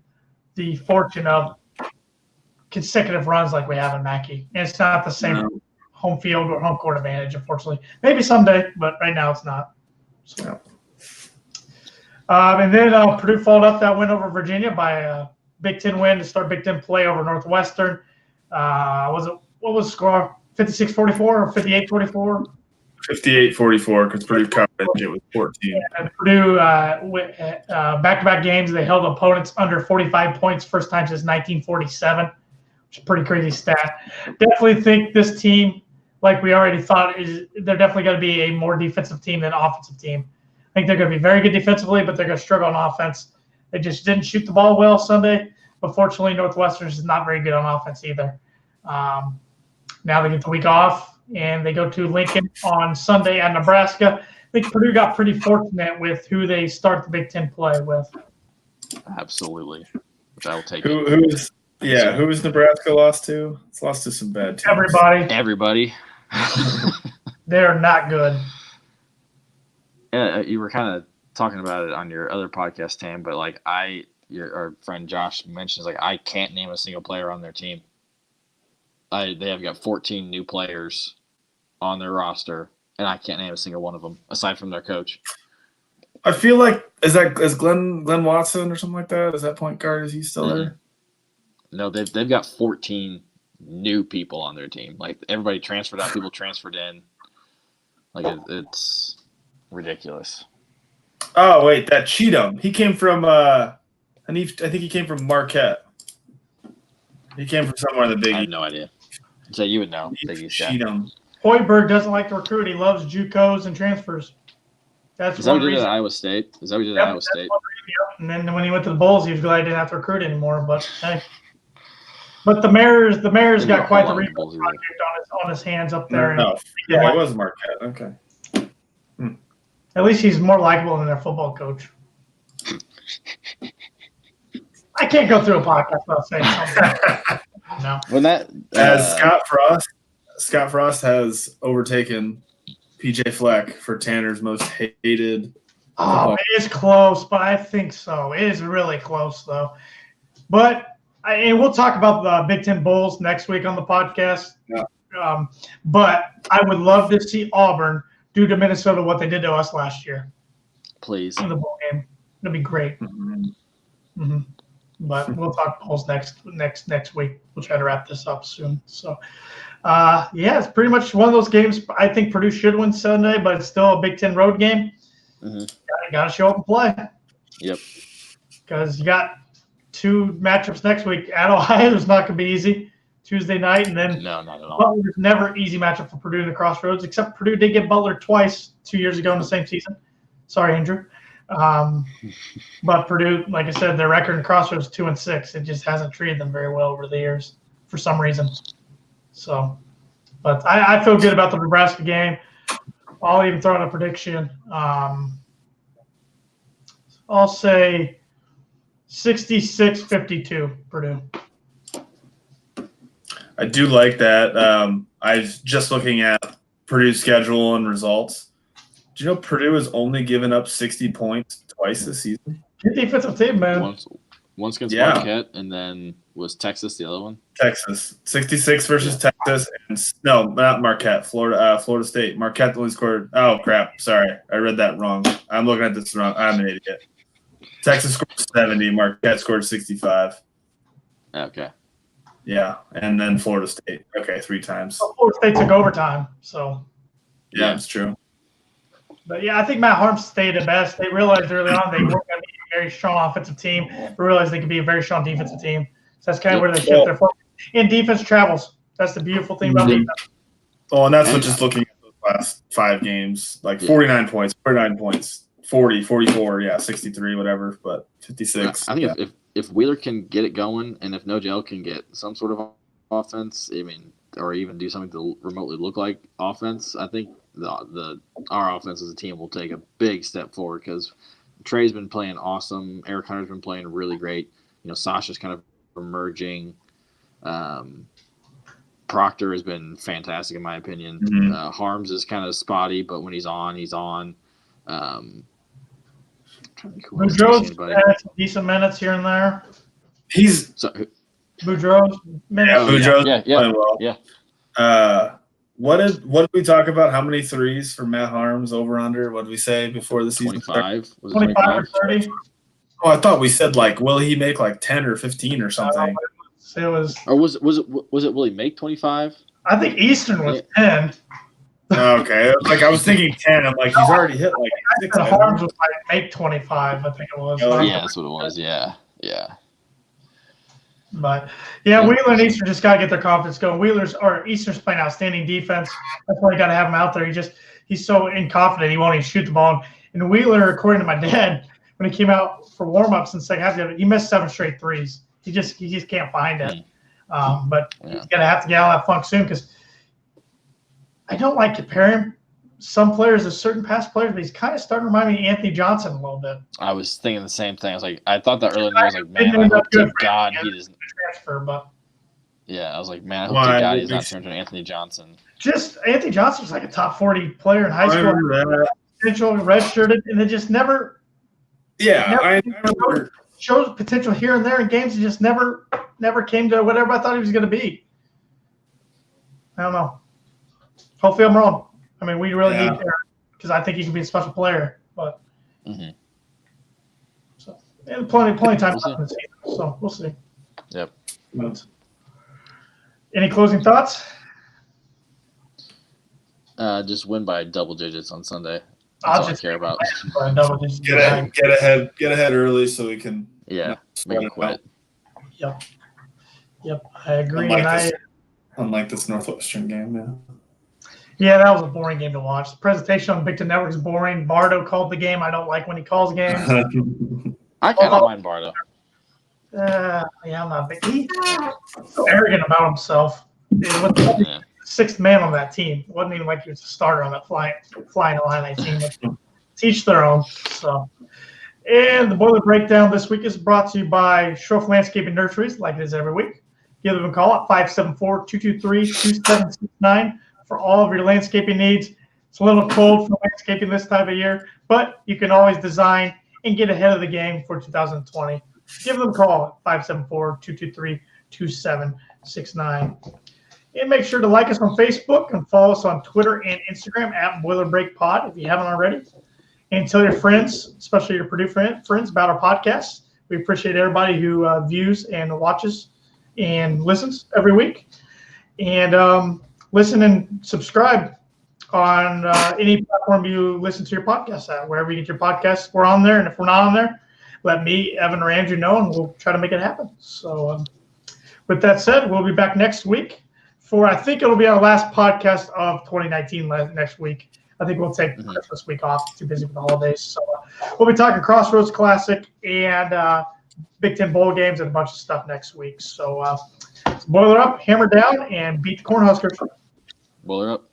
the fortune of consecutive runs like we have in Mackey. And it's not the same home field or home court advantage, unfortunately. Maybe someday, but right now it's not. So, and then Purdue followed up that win over Virginia by a Big Ten win to start Big Ten play over Northwestern. What was the score? 56-44 or 58-44? 58-44 because Purdue covered it was 14. And Purdue, back-to-back games, they held opponents under 45 points first time since 1947, which is a pretty crazy stat. Definitely think this team, like we already thought, they're definitely going to be a more defensive team than offensive team. I think they're going to be very good defensively, but they're going to struggle on offense. They just didn't shoot the ball well Sunday. But fortunately, Northwestern is not very good on offense either. Now they get the week off, and they go to Lincoln on Sunday at Nebraska. I think Purdue got pretty fortunate with who they start the Big Ten play with. Absolutely. Which I will take. Who was Nebraska lost to? It's lost to some bad teams. Everybody. They're not good. Yeah, you were kind of talking about it on your other podcast, Tam, but like our friend Josh mentions, like I can't name a single player on their team. They have got 14 new players on their roster, and I can't name a single one of them aside from their coach. I feel like is Glenn Watson or something like that? Is that point guard? Is he still there? No, they've got 14 new people on their team. Like everybody transferred out, people transferred in. Like it's ridiculous. Oh wait, that Cheatham. He came from I think he came from Marquette. He came from somewhere in the Big East. I have no idea. So you would know. Cheatham. Hoiberg doesn't like to recruit. He loves JUCOs and transfers. Is that what he did at Iowa State? Iowa State? And then when he went to the Bulls, he was glad he didn't have to recruit anymore. But hey, but the Mariners got quite the rebuild project on his hands up there. No. Yeah, it was Marquette. Okay. At least he's more likable than their football coach. I can't go through a podcast without saying something. No. When that Scott Frost has overtaken PJ Fleck for Tanner's most hated. Oh, it is close, but I think so. It is really close, though. But and we'll talk about the Big Ten Bulls next week on the podcast. Yeah. But I would love to see Auburn do to Minnesota what they did to us last year. Please. In the bowl game. It'll be great. Mm-hmm. But we'll talk Bulls next week. We'll try to wrap this up soon. So, it's pretty much one of those games. I think Purdue should win Sunday, but it's still a Big Ten road game. Mm-hmm. Got to show up and play. Yep. Because you got two matchups next week. At Ohio is not going to be easy. Tuesday night, and then no, not at all. Butler's never easy matchup for Purdue in the Crossroads, except Purdue did get Butler twice 2 years ago in the same season. Sorry, Andrew. But Purdue, like I said, their record in Crossroads 2-6. It just hasn't treated them very well over the years for some reason. So, but I feel good about the Nebraska game. I'll even throw in a prediction. I'll say 66-52 Purdue. I do like that. I was just looking at Purdue's schedule and results. Do you know Purdue has only given up 60 points twice this season? Good defensive team, man. Once against Marquette, and then was Texas the other one? Texas. 66 versus Texas. And no, not Marquette. Florida State. Marquette only scored – oh, crap. Sorry. I read that wrong. I'm looking at this wrong. I'm an idiot. Texas scored 70. Marquette scored 65. Okay. Yeah, and then Florida State. Okay, 3 times. Well, Florida State took overtime, so. Yeah, it's true. But, yeah, I think Matt Harms stayed at best. They realized early on they weren't going to be a very strong offensive team, but realized they could be a very strong defensive team. So that's kind of where they shift their focus. And defense travels. That's the beautiful thing about defense. Oh, and that's what just looking at those last 5 games, like 49 points, 40, 44, 63, whatever, but 56. I think if Wheeler can get it going, and if Nogel can get some sort of offense, or even do something to remotely look like offense, I think our offense as a team will take a big step forward because Trey's been playing awesome. Eric Hunter's been playing really great. Sasha's kind of emerging. Proctor has been fantastic in my opinion. Mm-hmm. Harms is kind of spotty, but when he's on, he's on. Boudreaux's had some decent minutes here and there. Boudreaux's minutes. Boudreaux's playing well. Yeah. What did we talk about? How many threes for Matt Harms over under? What did we say before the season 25. started? Was it 25 or 30? Oh, I thought we said will he make 10 or 15 or something? It was. Or was it will he make 25? I think Eastern was 10. Okay, like I was thinking 10. I'm like, he's already hit like 6. The Harms was like make 25, I think it was. Oh, Yeah, that's what it was. Yeah. But yeah, Wheeler and Eastern just got to get their confidence going. Eastern's playing outstanding defense. That's why you got to have him out there. He's so inconfident he won't even shoot the ball. And Wheeler, according to my dad, when he came out for warm-ups in the second half, he missed 7 straight threes. He just can't find it. But he's gonna have to get out of that funk soon, because I don't like comparing some players to certain past players, but he's kind of starting to remind me of Anthony Johnson a little bit. I was thinking the same thing. I thought that earlier. I was like, man, I hope to God he doesn't transfer. But yeah, I was like, man, I hope to God he's not turned into Anthony Johnson. Just Anthony Johnson was like a top 40 player in high school. Potential, redshirted, and they just never. Yeah, I showed potential here and there in games. He just never came to whatever I thought he was going to be. I don't know. Hopefully I'm wrong. I mean, we really need Aaron, because I think he can be a special player. But so, and plenty of time left in the season, so we'll see. Yep. Any closing thoughts? Just win by double digits on Sunday. I'll That's all I care about. Get ahead early so we can. Yeah, make it quit. Yep, I agree. Unlike this Northwestern game, yeah, that was a boring game to watch. The presentation on the Big Ten Network is boring. Bardo called the game. I don't like when he calls games. I kind of mind Bardo. Yeah, I'm not big. He's so arrogant about himself. He was the sixth man on that team. It wasn't even like he was a starter on that flying Illini team. Teach their own. So, and the Boiler Breakdown this week is brought to you by Schroff Landscaping Nurseries, like it is every week. Give them a call at 574-223-2769 for all of your landscaping needs. It's a little cold for landscaping this time of year, but you can always design and get ahead of the game for 2020. Give them a call at 574-223-2769. And make sure to like us on Facebook and follow us on Twitter and Instagram at BoilerBreakPod if you haven't already. And tell your friends, especially your Purdue friends, about our podcast. We appreciate everybody who views and watches and listens every week. And listen and subscribe on any platform you listen to your podcast at. Wherever you get your podcasts, we're on there. And if we're not on there, let me, Evan, or Andrew know, and we'll try to make it happen. So with that said, we'll be back next week for, I think it'll be our last podcast of 2019 next week. I think we'll take Christmas week off. Too busy with the holidays. So we'll be talking Crossroads Classic and Big Ten Bowl games and a bunch of stuff next week. So boiler up, hammer down, and beat the Cornhuskers. Boiler up.